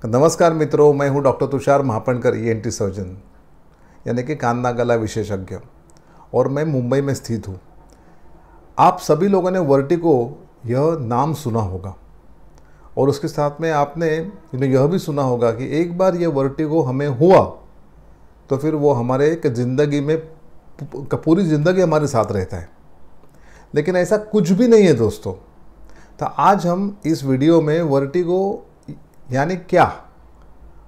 नमस्कार मित्रों, मैं हूं doctor Tushar Mahapankar, ENT surgeon यानी कि कान नाक गला विशेषज्ञ, और मैं मुंबई में स्थित हूं। आप सभी लोगों ने वर्टिगो यह नाम सुना होगा और उसके साथ में आपने यह भी सुना होगा कि एक बार यह वर्टिगो हमें हुआ तो फिर वो हमारे ज़िंदगी में पूरी ज़िंदगी हमारे साथ रहता है। लेकिन ऐसा कुछ भी नहीं है दोस्तों। तो आज हम इस वीडियो में वर्टिगो यानी क्या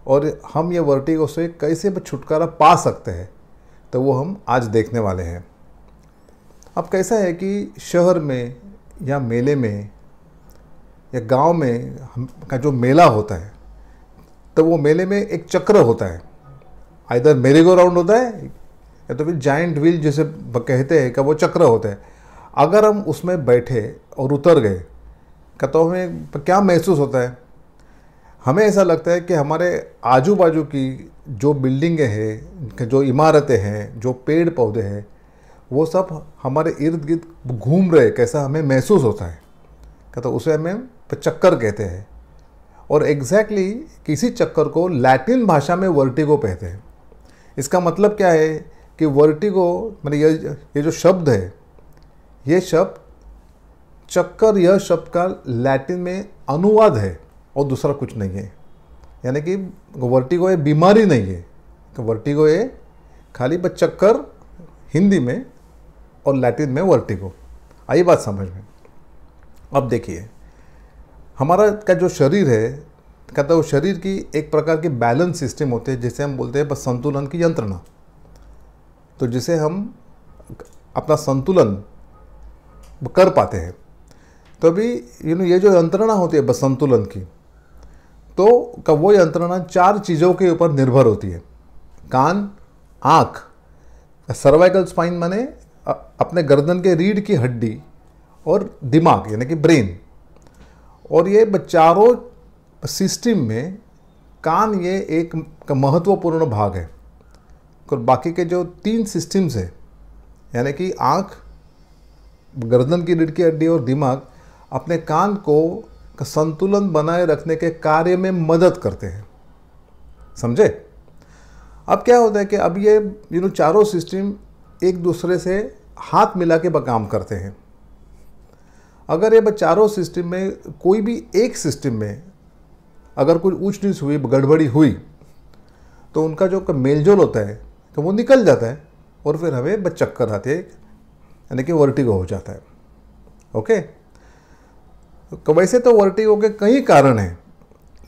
और हम ये वर्टिगो से कैसे छुटकारा पा सकते हैं, तो वो हम आज देखने वाले हैं। अब कैसा है कि शहर में या मेले में या गांव में का जो मेला होता है, तो वो मेले में एक चक्र होता है, आइदर मेरी गो राउंड होता है या तो फिर जाइंट व्हील जिसे कहते हैं, का वो चक्र होता है। अगर हम उसमें बैठे और उतर गए तो हमें क्या महसूस होता है? हमें ऐसा लगता है कि हमारे आजू बाजू की जो बिल्डिंगें हैं, जो इमारतें हैं, जो पेड़ पौधे हैं, वो सब हमारे इर्द गिर्द घूम रहे, कैसा हमें महसूस होता है। तो उसे हमें चक्कर कहते हैं। और एग्जैक्टली किसी चक्कर को लैटिन भाषा में वर्टिगो कहते हैं। इसका मतलब क्या है कि वर्टिगो मतलब ये जो शब्द है, ये शब्द चक्कर, यह शब्द का लैटिन में अनुवाद है और दूसरा कुछ नहीं है। यानी कि वर्टिगो ये बीमारी नहीं है, तो वर्टिगो ये खाली बस चक्कर हिंदी में और लैटिन में वर्टिगो। आई बात समझ में? अब देखिए, हमारा का जो शरीर है, कहता है वो शरीर की एक प्रकार की बैलेंस सिस्टम होते हैं, जिसे हम बोलते हैं बस संतुलन की यंत्रणा। तो जिसे हम अपना संतुलन कर पाते हैं। तो अभी ये जो यंत्रणा होती है बस संतुलन की, तो वो यंत्रणा 4 चीज़ों के ऊपर निर्भर होती है। कान, आँख, सर्वाइकल स्पाइन माने अपने गर्दन के रीढ़ की हड्डी, और दिमाग यानी कि ब्रेन। और ये चारों सिस्टम में कान ये एक महत्वपूर्ण भाग है। और बाकी के जो 3 सिस्टम्स है, यानी कि आँख, गर्दन की रीढ़ की हड्डी और दिमाग, अपने कान को संतुलन बनाए रखने के कार्य में मदद करते हैं। समझे? अब क्या होता है कि अब ये चारों सिस्टम एक दूसरे से हाथ मिला के काम करते हैं। अगर ये चारों सिस्टम में कोई भी एक सिस्टम में अगर कोई ऊंच नीच हुई, गड़बड़ी हुई, तो उनका जो मेलजोल होता है तो वो निकल जाता है और फिर हमें चक्कर आते हैं, यानी कि वर्टिगो हो जाता है। ओके, तो वैसे तो वर्टिगो के कई कारण हैं,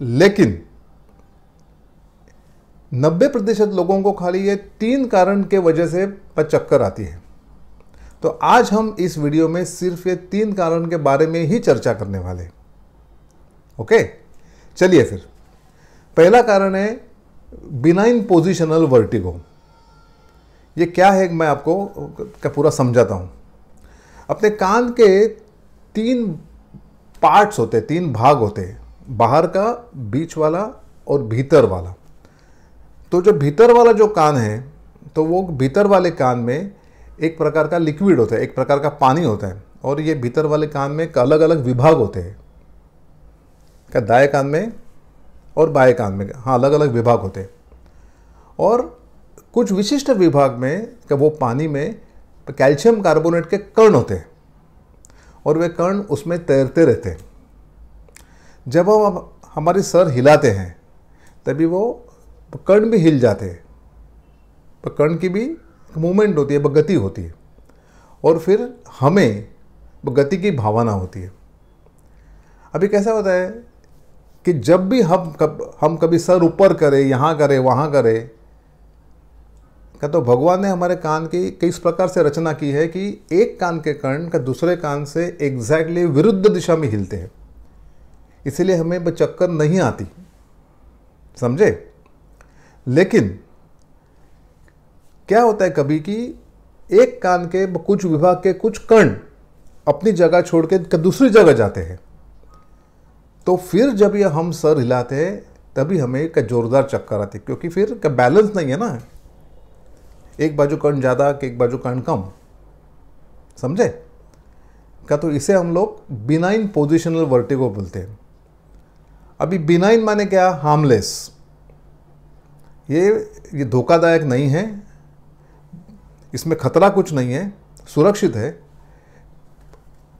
लेकिन 90% लोगों को खाली ये 3 कारण के वजह से चक्कर आती है। तो आज हम इस वीडियो में सिर्फ ये 3 कारण के बारे में ही चर्चा करने वाले। ओके, चलिए फिर। पहला कारण है बिनाइन पोजिशनल वर्टिगो। ये क्या है मैं आपको पूरा समझाता हूँ। अपने कान के 3 पार्ट्स होते हैं, 3 भाग होते हैं, बाहर का, बीच वाला और भीतर वाला। तो जो भीतर वाला जो कान है, तो वो भीतर वाले कान में एक प्रकार का लिक्विड होता है, एक प्रकार का पानी होता है। और ये भीतर वाले कान में अलग अलग विभाग होते हैं, क्या दाएं कान में और बाएं कान में, हाँ, अलग अलग विभाग होते हैं। और कुछ विशिष्ट विभाग में वो पानी में कैल्शियम कार्बोनेट के कण होते हैं और वे कण उसमें तैरते रहते हैं। जब हम हमारी सर हिलाते हैं तभी वो कण भी हिल जाते हैं, पर कण की भी मूवमेंट होती है, गति होती है, और फिर हमें गति की भावना होती है। अभी कैसा होता है कि जब भी हम कभी सर ऊपर करें, यहाँ करें, वहाँ करें, तो भगवान ने हमारे कान की किस प्रकार से रचना की है कि एक कान के कण का दूसरे कान से एग्जैक्टली विरुद्ध दिशा में हिलते हैं, इसीलिए हमें चक्कर नहीं आती। समझे? लेकिन क्या होता है कभी कि एक कान के कुछ विभाग के कुछ कण अपनी जगह छोड़ के दूसरी जगह जाते हैं, तो फिर जब ये हम सर हिलाते हैं तभी हमें जोरदार चक्कर आती है, क्योंकि फिर बैलेंस नहीं है ना, एक बाजू कण ज़्यादा कि एक बाजू कण कम। समझे? तो इसे हम लोग बिनाइन पोजिशनल वर्टिगो बोलते हैं। अभी बिनाइन माने क्या, हार्मलेस, ये धोखादायक नहीं है, इसमें खतरा कुछ नहीं है, सुरक्षित है।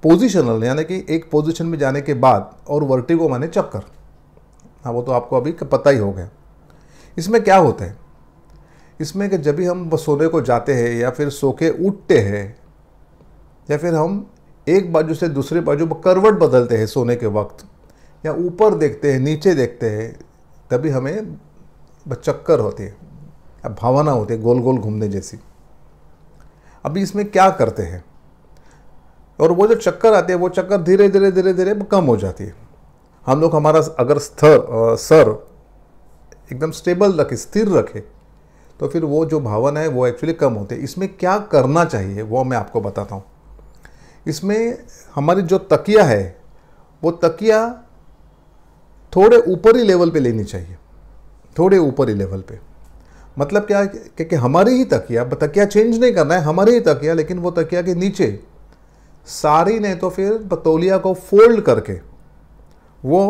पोजिशनल यानी कि एक पोजीशन में जाने के बाद, और वर्टिगो माने चक्कर, हाँ वो तो आपको अभी पता ही हो गया। इसमें क्या होता है, इसमें कि जब भी हम सोने को जाते हैं या फिर सो के उठते हैं या फिर हम एक बाजू से दूसरे बाजू पर करवट बदलते हैं सोने के वक्त, या ऊपर देखते हैं नीचे देखते हैं, तभी हमें चक्कर होती है, अब भावना होती है गोल गोल घूमने जैसी। अभी इसमें क्या करते हैं, और वो जो चक्कर आती है वो चक्कर धीरे धीरे धीरे धीरे कम हो जाती है। हम लोग हमारा अगर सर एकदम स्टेबल रखे, स्थिर रखे, तो फिर वो जो भावना है वो एक्चुअली कम होती है। इसमें क्या करना चाहिए वो मैं आपको बताता हूँ। इसमें हमारी जो तकिया है वो तकिया थोड़े ऊपरी लेवल पे लेनी चाहिए, थोड़े ऊपरी लेवल पे। मतलब क्या, कि हमारी ही तकिया चेंज नहीं करना है, हमारी ही तकिया, लेकिन वो तकिया के नीचे सारी नहीं तो फिर तौलिया को फोल्ड करके वो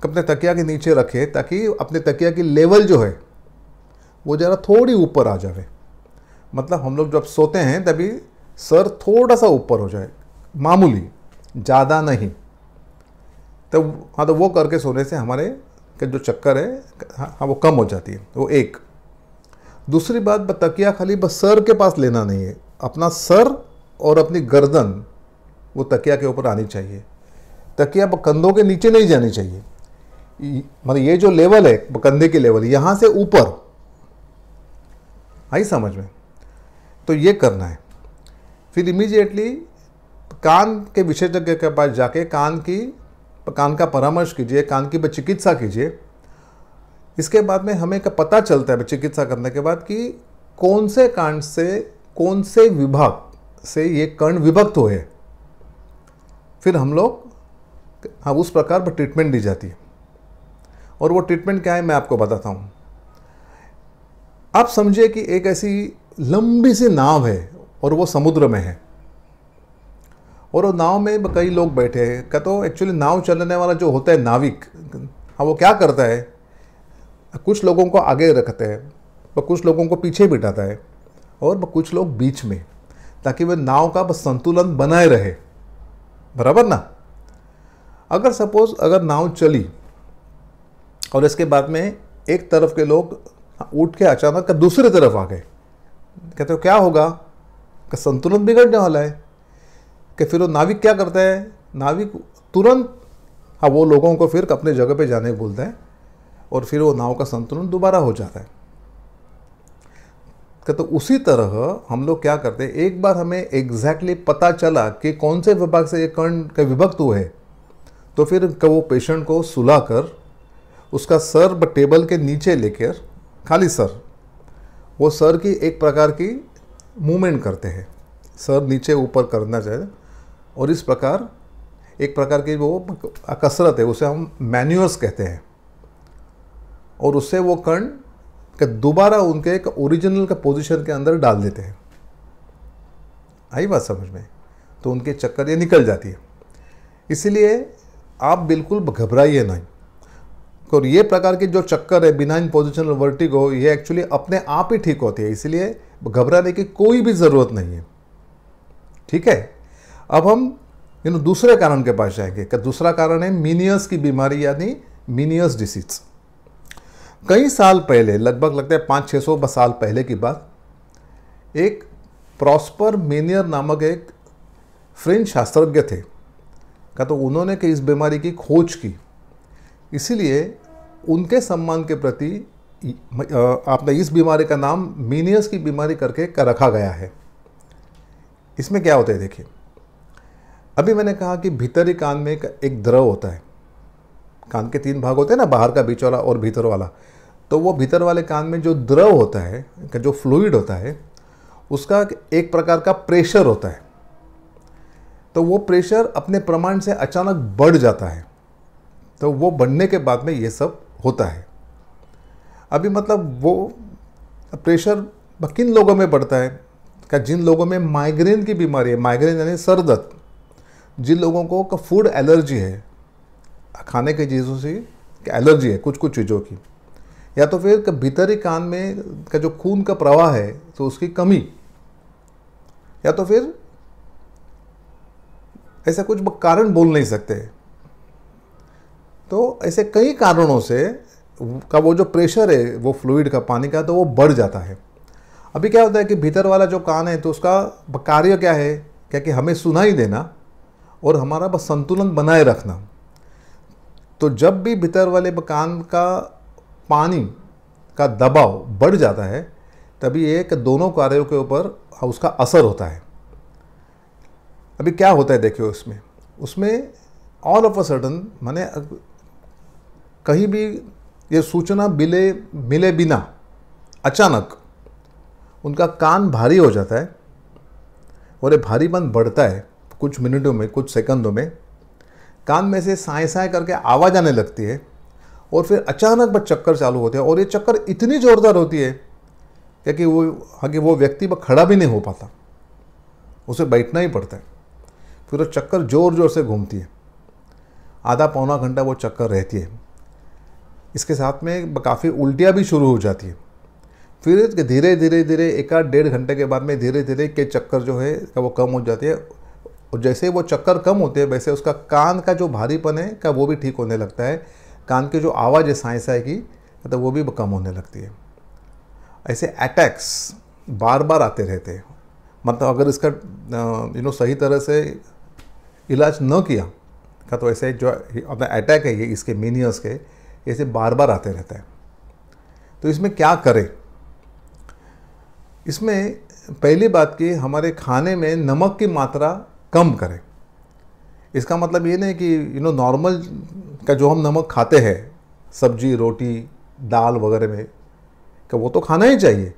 अपने तकिया के नीचे रखे, ताकि अपने तकिया की लेवल जो है वो ज़रा थोड़ी ऊपर आ जाए। मतलब हम लोग जब सोते हैं तभी सर थोड़ा सा ऊपर हो जाए, मामूली, ज़्यादा नहीं। तो हाँ, तो वो करके सोने से हमारे के जो चक्कर है हाँ वो कम हो जाती है, वो एक। दूसरी बात, तकिया खाली बस सर के पास लेना नहीं है, अपना सर और अपनी गर्दन वो तकिया के ऊपर आनी चाहिए। तकिया कंधों के नीचे नहीं जानी चाहिए, मतलब ये जो लेवल है कंधे की लेवल, यहाँ से ऊपर आई समझ में। तो ये करना है। फिर इमीडिएटली कान के विशेषज्ञ के पास जाके कान का परामर्श कीजिए, कान की चिकित्सा कीजिए। इसके बाद में हमें का पता चलता है चिकित्सा करने के बाद कि कौन से कान से, कौन से विभाग से ये कर्ण विभक्त हुए। फिर हम लोग हाँ उस प्रकार पर ट्रीटमेंट दी जाती है। और वो ट्रीटमेंट क्या है मैं आपको बताता हूँ। आप समझिए कि एक ऐसी लंबी सी नाव है और वो समुद्र में है, और वो नाव में कई लोग बैठे हैं। क्या तो एक्चुअली नाव चलाने वाला जो होता है नाविक, हाँ वो क्या करता है, कुछ लोगों को आगे रखते हैं, वह कुछ लोगों को पीछे बिठाता है, और कुछ लोग बीच में, ताकि वह नाव का संतुलन बनाए रहे, बराबर ना। अगर सपोज अगर नाव चली और इसके बाद में एक तरफ के लोग उठ के अचानक दूसरी तरफ आ गए, कहते हो क्या होगा, कि संतुलन बिगड़ने वाला है। कि फिर वो नाविक क्या करता है, नाविक तुरंत हाँ वो लोगों को फिर अपने जगह पे जाने बोलता है, और फिर वो नाव का संतुलन दोबारा हो जाता है। तो उसी तरह हम लोग क्या करते हैं, एक बार हमें एग्जैक्टली पता चला कि कौन से विभाग से ये कर्ण के विभक्त हुए, तो फिर वो पेशेंट को सुलाकर उसका सर टेबल के नीचे लेकर, खाली सर, वो सर की एक प्रकार की मूवमेंट करते हैं, सर नीचे ऊपर करना चाहिए, और इस प्रकार एक प्रकार की वो कसरत है, उसे हम मैन्यूअर्स कहते हैं। और उससे वो कर्ण के दोबारा उनके एक ओरिजिनल का पोजीशन के अंदर डाल देते हैं। आई बात समझ में। तो उनके चक्कर ये निकल जाती है। इसीलिए आप बिल्कुल घबराइए नहीं। और ये प्रकार के जो चक्कर है, बिनाइन पोजिशनल वर्टिगो, ये एक्चुअली अपने आप ही ठीक होती है, इसलिए घबराने की कोई भी ज़रूरत नहीं है। ठीक है। अब हम दूसरे कारण के पास जाएंगे। कि दूसरा कारण है मीनियस की बीमारी, यानी मीनियस डिसीज। कई साल पहले, लगभग लगता है 500-600 साल पहले की बात, एक प्रॉस्पर मेनियर नामक एक फ्रेंच शास्त्रज्ञ थे। का तो उन्होंने कि इस बीमारी की खोज की, इसीलिए उनके सम्मान के प्रति आपने इस बीमारी का नाम मीनियस की बीमारी करके रखा गया है। इसमें क्या होता है देखिए, अभी मैंने कहा कि भीतरी कान में एक द्रव होता है। कान के 3 भाग होते हैं ना, बाहर का, बीच वाला और भीतर वाला। तो वो भीतर वाले कान में जो द्रव होता है, जो फ्लूइड होता है, उसका एक प्रकार का प्रेशर होता है। तो वो प्रेशर अपने प्रमाण से अचानक बढ़ जाता है। तो वो बढ़ने के बाद में ये सब होता है। अभी मतलब वो प्रेशर किन लोगों में बढ़ता है, क्या जिन लोगों में माइग्रेन की बीमारी है, माइग्रेन यानी सर दर्द, जिन लोगों को फूड एलर्जी है, खाने की चीज़ों से एलर्जी है कुछ कुछ चीज़ों की, या तो फिर भीतरी कान में का जो खून का प्रवाह है तो उसकी कमी, या तो फिर ऐसा कुछ कारण बोल नहीं सकते। तो ऐसे कई कारणों से का वो जो प्रेशर है वो फ्लूइड का, पानी का, तो वो बढ़ जाता है। अभी क्या होता है कि भीतर वाला जो कान है तो उसका कार्य क्या है, क्या कि हमें सुनाई देना और हमारा बस संतुलन बनाए रखना। तो जब भी भीतर वाले कान का पानी का दबाव बढ़ जाता है तभी एक दोनों कार्यों के ऊपर उसका असर होता है। अभी क्या होता है देखिए, उसमें ऑल ऑफ अ सडन, माने कहीं भी ये सूचना मिले बिना अचानक उनका कान भारी हो जाता है और ये भारीपन बढ़ता है कुछ मिनटों में, कुछ सेकंडों में। कान में से साए साए करके आवाज़ आने लगती है और फिर अचानक बस चक्कर चालू होते हैं, और ये चक्कर इतनी ज़ोरदार होती है कि वो व्यक्ति खड़ा भी नहीं हो पाता, उसे बैठना ही पड़ता है। फिर वो चक्कर ज़ोर ज़ोर से घूमती है, आधा पौना घंटा वो चक्कर रहती है। इसके साथ में काफ़ी उल्टियाँ भी शुरू हो जाती है। फिर धीरे धीरे धीरे 1-1.5 घंटे के बाद में धीरे धीरे के चक्कर जो है वो कम हो जाती है, और जैसे वो चक्कर कम होते हैं वैसे उसका कान का जो भारीपन है वो भी ठीक होने लगता है। कान की जो आवाज़ है साए साए की, तो वो भी कम होने लगती है। ऐसे अटैक्स बार बार आते रहते हैं, मतलब अगर इसका सही तरह से इलाज न किया का तो ऐसे जो अपना अटैक है ये इसके मीनियर्स के ऐसे बार बार आते रहता है। तो इसमें क्या करें? इसमें पहली बात कि हमारे खाने में नमक की मात्रा कम करें। इसका मतलब ये नहीं कि नॉर्मल का जो हम नमक खाते हैं सब्जी, रोटी, दाल वगैरह में, कि वो तो खाना ही चाहिए,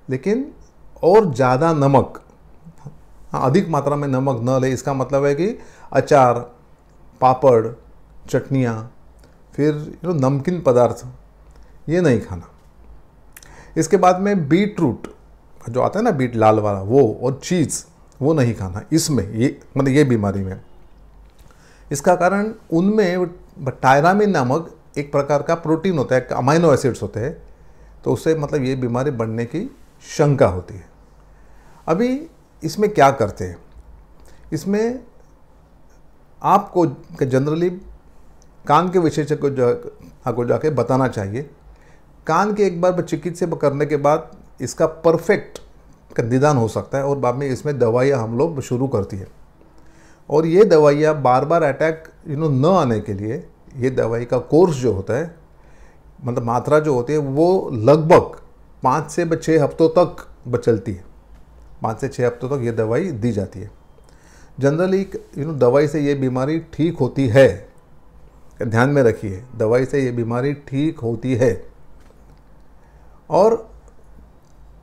लेकिन और ज़्यादा नमक, अधिक मात्रा में नमक न ले। इसका मतलब है कि अचार, पापड़, चटनियाँ, फिर नमकीन पदार्थ ये नहीं खाना। इसके बाद में बीट रूट जो आता है ना, बीट लाल वाला, वो और चीज़ वो नहीं खाना। इसमें ये मतलब ये बीमारी में इसका कारण उनमें टायरामिन नामक एक प्रकार का प्रोटीन होता है, अमाइनो एसिड्स होते हैं, तो उससे मतलब ये बीमारी बढ़ने की शंका होती है। अभी इसमें क्या करते हैं? इसमें आपको जनरली कान के विशेषज्ञ को जाके बताना चाहिए। कान के एक बार चिकित्सा करने के बाद इसका परफेक्ट का निदान हो सकता है, और बाद में इसमें दवाइयाँ हम लोग शुरू करती है। और ये दवाइयाँ बार बार अटैक न आने के लिए ये दवाई का कोर्स जो होता है, मतलब मात्रा जो होती है, वो लगभग 5 से 6 हफ्तों तक चलती है। 5 से 6 हफ्तों तक ये दवाई दी जाती है। जनरली दवाई से ये बीमारी ठीक होती है, ध्यान में रखिए, दवाई से ये बीमारी ठीक होती है। और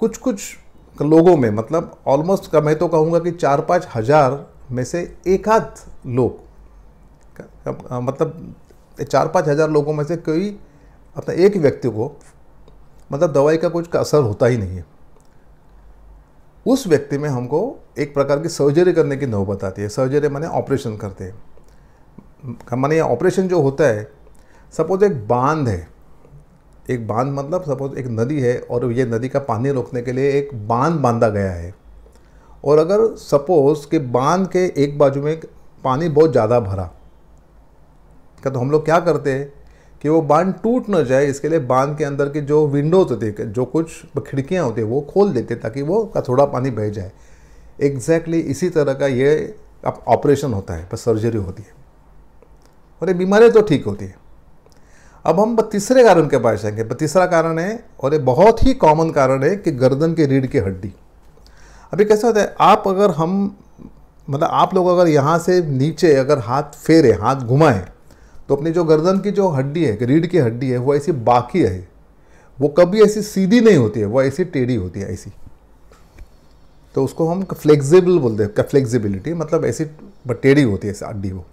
कुछ कुछ लोगों में, मतलब ऑलमोस्ट का मैं तो कहूँगा कि 4-5 हज़ार में से एक आध लोग, मतलब 4-5 हज़ार लोगों में से कोई अपना एक व्यक्ति को मतलब दवाई का कुछ असर होता ही नहीं है। उस व्यक्ति में हमको एक प्रकार की सर्जरी करने की नौबत आती है। सर्जरी माने ऑपरेशन करते हैं। माने ऑपरेशन जो होता है, सपोज एक बांध है, एक बांध मतलब सपोज एक नदी है और ये नदी का पानी रोकने के लिए एक बांध बांधा गया है, और अगर सपोज के बांध के एक बाजू में पानी बहुत ज़्यादा भरा तो हम लोग क्या करते हैं कि वो बांध टूट न जाए, इसके लिए बांध के अंदर के जो विंडोज होते हैं, जो कुछ खिड़कियाँ होती हैं, वो खोल देते ताकि वो का थोड़ा पानी बह जाए। एग्जैक्टली इसी तरह का ये ऑपरेशन होता है, पर सर्जरी होती है और ये बीमारी तो ठीक होती है। अब हम तीसरे कारण के पास जाएंगे। तीसरा कारण है, और ये बहुत ही कॉमन कारण है, कि गर्दन की रीढ़ की हड्डी। अभी कैसा होता है, आप अगर आप लोग अगर यहाँ से नीचे अगर हाथ फेरे, हाथ घुमाएं, तो अपनी जो गर्दन की जो हड्डी है, रीढ़ की हड्डी है, वो ऐसी बाकी है, वो कभी ऐसी सीधी नहीं होती है, वो ऐसी टेढ़ी होती है, ऐसी। तो उसको हम फ्लेक्सिबल बोलते हैं, फ्लेक्सिबिलिटी मतलब ऐसी टेढ़ी होती है हड्डी वो।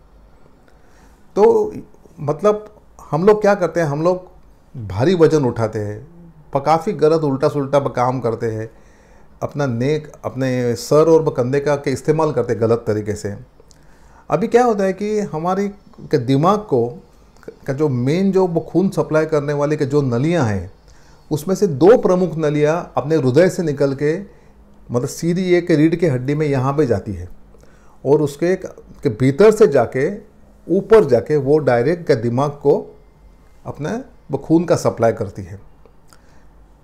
तो मतलब हम लोग क्या करते हैं, हम लोग भारी वजन उठाते हैं, काफ़ी गलत उल्टा सुल्टा काम करते हैं, अपना नेक, अपने सर और कंधे का इस्तेमाल करते हैं गलत तरीके से। अभी क्या होता है कि हमारी दिमाग को का जो मेन जो खून सप्लाई करने वाली के जो नलियां हैं, उसमें से 2 प्रमुख नलियां अपने हृदय से निकल के मतलब सीधी एक रीढ़ की हड्डी में यहाँ पे जाती है और उसके के भीतर से जाके ऊपर जाके वो डायरेक्ट दिमाग को अपने वो खून का सप्लाई करती है।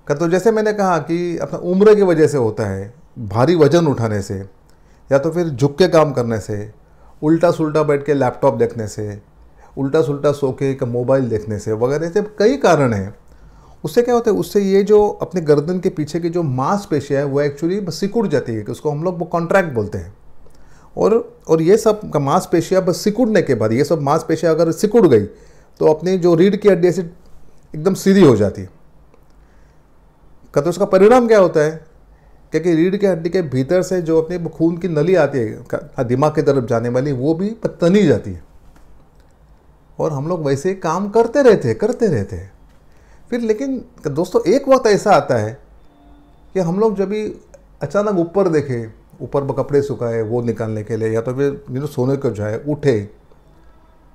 तो जैसे मैंने कहा कि अपना उम्र की वजह से होता है, भारी वजन उठाने से, या तो फिर झुक के काम करने से, उल्टा सुल्टा बैठ के लैपटॉप देखने से, उल्टा सुल्टा सो के मोबाइल देखने से वगैरह से कई कारण हैं। उससे क्या होता है, उससे ये जो अपने गर्दन के पीछे की जो मांसपेशियाँ है वो एक्चुअली सिकुड़ जाती है, कि उसको हम लोग वो कॉन्ट्रैक्ट बोलते हैं। और ये सब मांसपेशियाँ बस सिकुड़ने के बाद, ये सब मांसपेशियाँ अगर सिकुड़ गई तो अपनी जो रीढ़ की हड्डी से एकदम सीधी हो जाती है। तो उसका परिणाम क्या होता है, क्योंकि रीढ़ की हड्डी के भीतर से जो अपनी खून की नली आती है दिमाग की तरफ जाने वाली, वो भी तनी जाती है। और हम लोग वैसे ही काम करते रहते हैं फिर। लेकिन दोस्तों एक वक्त ऐसा आता है कि हम लोग जब भी अचानक ऊपर देखें, ऊपर कपड़े सुखाए वो निकालने के लिए, या तो फिर सोने को जाए, उठे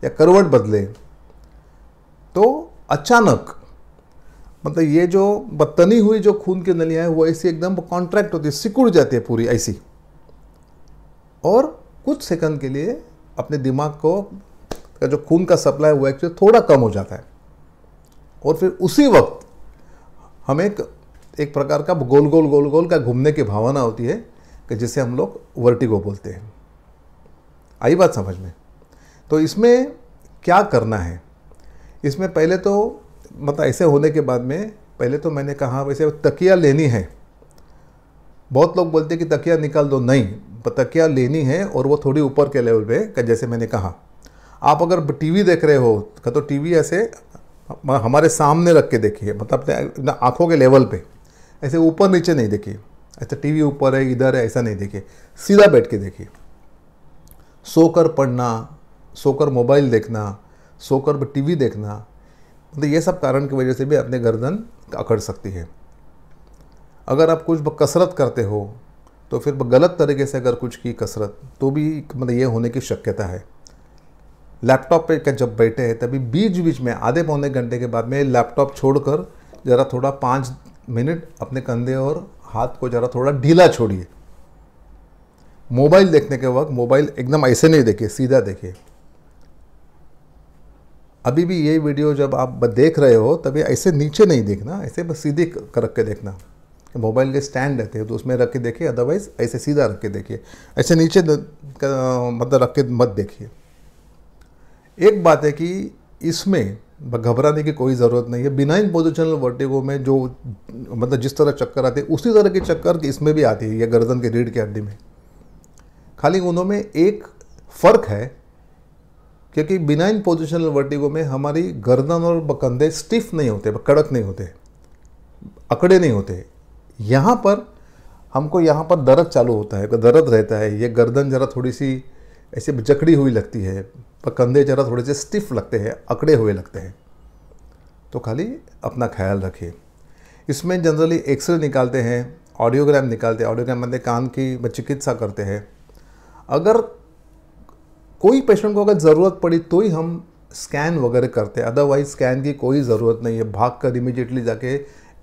या करवट बदले, तो अचानक मतलब ये जो बतनी हुई जो खून की नलियाँ हैं वो ऐसी एकदम कॉन्ट्रैक्ट होती है, सिकुड़ जाती है पूरी ऐसी, और कुछ सेकंड के लिए अपने दिमाग को का जो खून का सप्लाई वो एक्चुअली थोड़ा कम हो जाता है। और फिर उसी वक्त हमें एक प्रकार का गोल गोल का घूमने की भावना होती है, कि जिसे हम लोग वर्टिगो बोलते हैं। आई बात समझ में? तो इसमें क्या करना है, इसमें पहले तो मतलब ऐसे होने के बाद में पहले तो मैंने कहा वैसे तकिया लेनी है। बहुत लोग बोलते हैं कि तकिया निकाल दो, नहीं, तकिया लेनी है और वो थोड़ी ऊपर के लेवल पे। जैसे मैंने कहा, आप अगर टीवी देख रहे हो तो टीवी ऐसे हमारे सामने रख के देखिए, मतलब अपने आँखों के लेवल पे, ऐसे ऊपर नीचे नहीं देखिए, ऐसा टीवी ऊपर है इधर है ऐसा नहीं देखिए, सीधा बैठ के देखिए। सोकर पढ़ना, सोकर मोबाइल देखना, सोकर टीवी देखना, मतलब ये सब कारण की वजह से भी अपने गर्दन अकड़ सकती है। अगर आप कुछ कसरत करते हो तो फिर गलत तरीके से अगर कुछ की कसरत, तो भी मतलब ये होने की शक्यता है। लैपटॉप पे जब बैठे हैं तभी बीच बीच में आधे पौने घंटे के बाद में लैपटॉप छोड़कर ज़रा थोड़ा 5 मिनट अपने कंधे और हाथ को ज़रा थोड़ा ढीला छोड़िए। मोबाइल देखने के वक्त मोबाइल एकदम ऐसे नहीं देखिए, सीधा देखिए। अभी भी ये वीडियो जब आप देख रहे हो तभी ऐसे नीचे नहीं देखना, ऐसे बस सीधे रख के देखना। मोबाइल के स्टैंड रहते हैं तो उसमें रख के देखिए, अदरवाइज ऐसे सीधा रख के देखिए, ऐसे नीचे मतलब रख के मत देखिए। एक बात है कि इसमें घबराने की कोई ज़रूरत नहीं है। बिनाइन पोजिशनल वर्टिगो में जो मतलब जिस तरह चक्कर आते हैं उसी तरह की चक्कर इसमें भी आती है, ये गर्दन की रीढ़ की हड्डी में। खाली उनमें एक फ़र्क है, क्योंकि बिनाइन पोजिशनल वर्टिगो में हमारी गर्दन और कंधे स्टिफ नहीं होते, कड़क नहीं होते, अकड़े नहीं होते। यहाँ पर हमको यहाँ पर दर्द चालू होता है, दर्द रहता है, ये गर्दन ज़रा थोड़ी सी ऐसे जकड़ी हुई लगती है, पर कंधे ज़रा थोड़े से स्टिफ लगते हैं, अकड़े हुए लगते हैं। तो खाली अपना ख्याल रखिए। इसमें जनरली एक्सरे निकालते हैं, ऑडियोग्राम निकालते हैं, ऑडियोग्राम मतलब कान की चिकित्सा करते हैं। अगर कोई पेशेंट को अगर ज़रूरत पड़ी तो ही हम स्कैन वगैरह करते हैं, अदरवाइज स्कैन की कोई ज़रूरत नहीं है। भाग कर इमीडिएटली जाके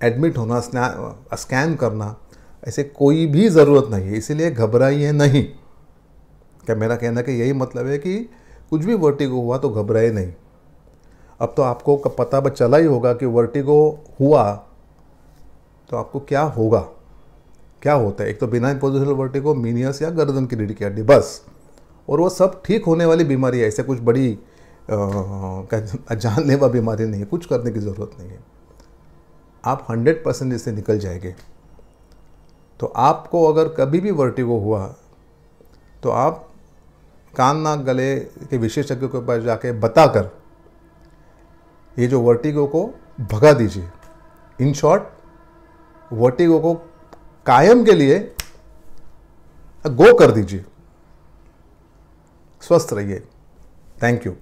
एडमिट होना, स्कैन करना, ऐसे कोई भी ज़रूरत नहीं है। इसीलिए घबराइए नहीं। क्या मेरा कहना कि यही मतलब है कि कुछ भी वर्टिगो हुआ तो घबराए नहीं। अब तो आपको पता चला ही होगा कि वर्टिगो हुआ तो आपको क्या होगा, क्या होता है। एक तो बिनाइन पोजिशनल वर्टिगो, मीनियस या गर्दन की रीढ़ की हड्डी, बस। और वो सब ठीक होने वाली बीमारी है, ऐसे कुछ बड़ी जानलेवा बीमारी नहीं है, कुछ करने की ज़रूरत नहीं है। आप 100% इससे निकल जाएंगे। तो आपको अगर कभी भी वर्टिगो हुआ तो आप कान नाक गले के विशेषज्ञ के पास जाके बताकर ये जो वर्टिगो को भगा दीजिए। इन शॉर्ट, वर्टिगो को कायम के लिए गो कर दीजिए। स्वस्थ रहिए। Thank you.